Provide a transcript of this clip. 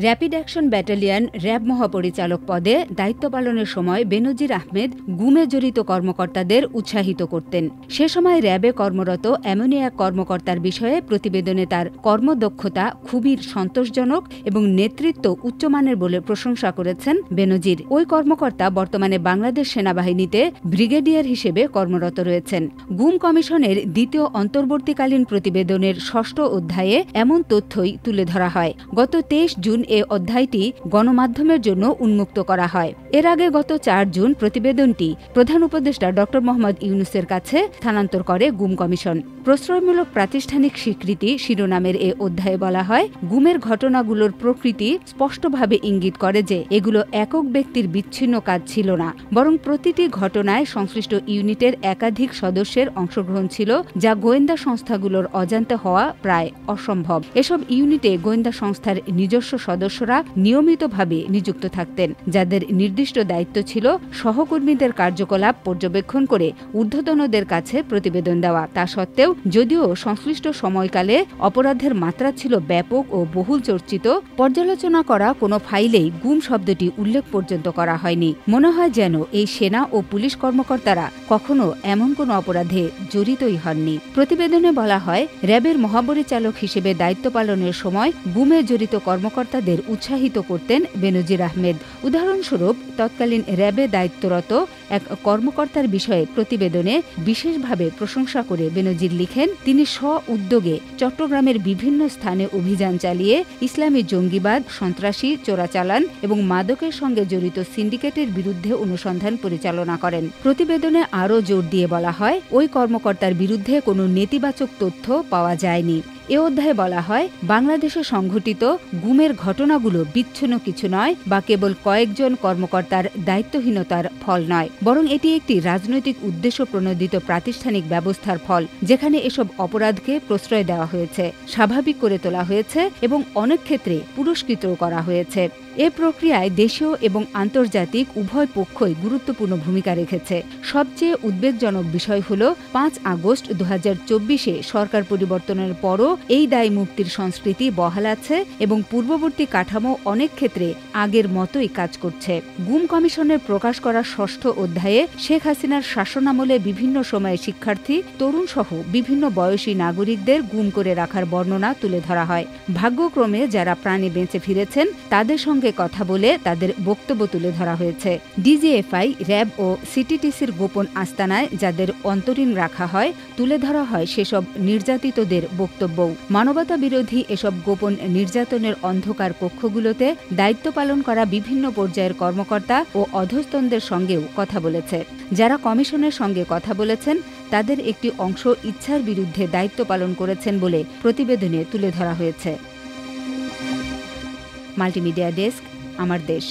Rapid action battalion RAB মহাপরিচালক পদে দায়িত্ব পালনের সময় বেনজির আহমেদ গুমে জড়িত কর্মকর্তাদের উৎসাহিত করতেন। সে সময় র্যাবে কর্মরত এমনই এক কর্মকর্তার বিষয়ে প্রতিবেদনে তার কর্মদক্ষতা খুবই সন্তোষজনক এবং নেতৃত্ব উচ্চমানের বলে প্রশংসা করেছেন বেনজির। ওই কর্মকর্তা বর্তমানে বাংলাদেশ সেনাবাহিনীতে ব্রিগেডিয়ার হিসেবে কর্মরত রয়েছেন। গুম কমিশনের দ্বিতীয় অন্তর্বর্তীকালীন প্রতিবেদনের ৬ষ্ঠ অধ্যায়ে এমন তথ্যই তুলে ধরা হয়। গত ২৩ জুন এ অধ্যায়টি গণমাধ্যমের জন্য উন্মুক্ত করা হয়। এর আগে গত ৪ জুন প্রতিবেদনটি প্রধান উপদেষ্টা ড. মোহাম্মদ ইউনূসের কাছে স্থানান্তর করে গুম কমিশন। প্রশ্রয়মূলক প্রাতিষ্ঠানিক স্বীকৃতি শিরোনামের এ অধ্যায়ে বলা হয়, গুমের ঘটনাগুলোর প্রকৃতি স্পষ্টভাবে ইঙ্গিত করে যে এগুলো একক ব্যক্তির বিচ্ছিন্ন কাজ ছিল না, বরং প্রতিটি ঘটনায় সংশ্লিষ্ট ইউনিটের একাধিক সদস্যের অংশগ্রহণ ছিল, যা গোয়েন্দা সংস্থাগুলোর অজান্তে হওয়া প্রায় অসম্ভব। এসব ইউনিটে গোয়েন্দা সংস্থার নিজস্ব সদস্যরা নিয়মিতভাবে নিযুক্ত থাকতেন, যাদের নির্দিষ্ট দায়িত্ব ছিল সহকর্মীদের কার্যকলাপ পর্যবেক্ষণ করে ঊর্ধ্বতনদের কাছে প্রতিবেদন দেওয়া। তা সত্ত্বেও যদিও সংশ্লিষ্ট সময়কালে অপরাধের মাত্রা ছিল ব্যাপক ও বহুল চর্চিত, পর্যালোচনা করা কোনো ফাইলেই গুম শব্দটি উল্লেখ পর্যন্ত করা হয়নি। মনে হয় যেন এই সেনা ও পুলিশ কর্মকর্তারা কখনো এমন কোনো অপরাধে জড়িতই হননি। প্রতিবেদনে বলা হয়, র্যাবের মহাপরিচালক হিসেবে দায়িত্ব পালনের সময় গুমে জড়িত কর্মকর্তাদের উৎসাহিত করতেন বেনজির আহমেদ। উদাহরণস্বরূপ, তৎকালীন র্যাবে দায়িত্বরত এক কর্মকর্তার বিষয়ে প্রতিবেদনে বিশেষভাবে প্রশংসা করে বেনজির লিখেন, তিনি স্ব-উদ্যোগে চট্টগ্রামের বিভিন্ন স্থানে অভিযান চালিয়ে ইসলামী জঙ্গিবাদ, সন্ত্রাসী, চোরাচালান এবং মাদকের সঙ্গে জড়িত সিন্ডিকেটের বিরুদ্ধে অনুসন্ধান পরিচালনা করেন। প্রতিবেদনে আরও জোর দিয়ে বলা হয়, ওই কর্মকর্তার বিরুদ্ধে কোনো নেতিবাচক তথ্য পাওয়া যায়নি। এ অধ্যায়ে বলা হয়, বাংলাদেশে সংঘটিত গুমের ঘটনাগুলো বিচ্ছিন্ন কিছু নয় বা কেবল কয়েকজন কর্মকর্তার দায়িত্বহীনতার ফল নয়, বরং এটি একটি রাজনৈতিক উদ্দেশ্য প্রণোদিত প্রাতিষ্ঠানিক ব্যবস্থার ফল, যেখানে এসব অপরাধকে প্রশ্রয় দেওয়া হয়েছে, স্বাভাবিক করে তোলা হয়েছে এবং অনেক ক্ষেত্রে পুরস্কৃতও করা হয়েছে। এ প্রক্রিয়ায় দেশীয় এবং আন্তর্জাতিক উভয় পক্ষই গুরুত্বপূর্ণ ভূমিকা রেখেছে। সবচেয়ে উদ্বেগজনক বিষয় হল ৫ আগস্ট ২০২৪-এ সরকার পরিবর্তনের পরও এই দায় মুক্তির সংস্কৃতি বহাল আছে এবং পূর্ববর্তী কাঠামো অনেক ক্ষেত্রে আগের মতোই কাজ করছে। গুম কমিশনের প্রকাশ করা ৬ষ্ঠ অধ্যায়ে শেখ হাসিনার শাসনামলে বিভিন্ন সময়ে শিক্ষার্থী, তরুণ সহ বিভিন্ন বয়সী নাগরিকদের গুম করে রাখার বর্ণনা তুলে ধরা হয়। ভাগ্যক্রমে যারা প্রাণে বেঁচে ফিরেছেন তাদের সঙ্গে কথা বলে তাদের বক্তব্য তুলে ধরা হয়েছে। ডিজিএফআই, র্যাব ও সিটিটিসির গোপন আস্তানায় যাদের অন্তরীণ রাখা হয় তুলে ধরা হয় সেসব নির্যাতিতদের বক্তব্য। মানবতা বিরোধী এসব গোপন নির্যাতনের অন্ধকার কক্ষগুলোতে দায়িত্ব পালন করা বিভিন্ন পর্যায়ের কর্মকর্তা ও অধস্তনদের সঙ্গেও কথা বলেছে। যারা কমিশনের সঙ্গে কথা বলেছেন তাদের একটি অংশ ইচ্ছার বিরুদ্ধে দায়িত্ব পালন করেছেন বলে প্রতিবেদনে তুলে ধরা হয়েছে। মাল্টিমিডিয়া ডেস্ক, আমার দেশ।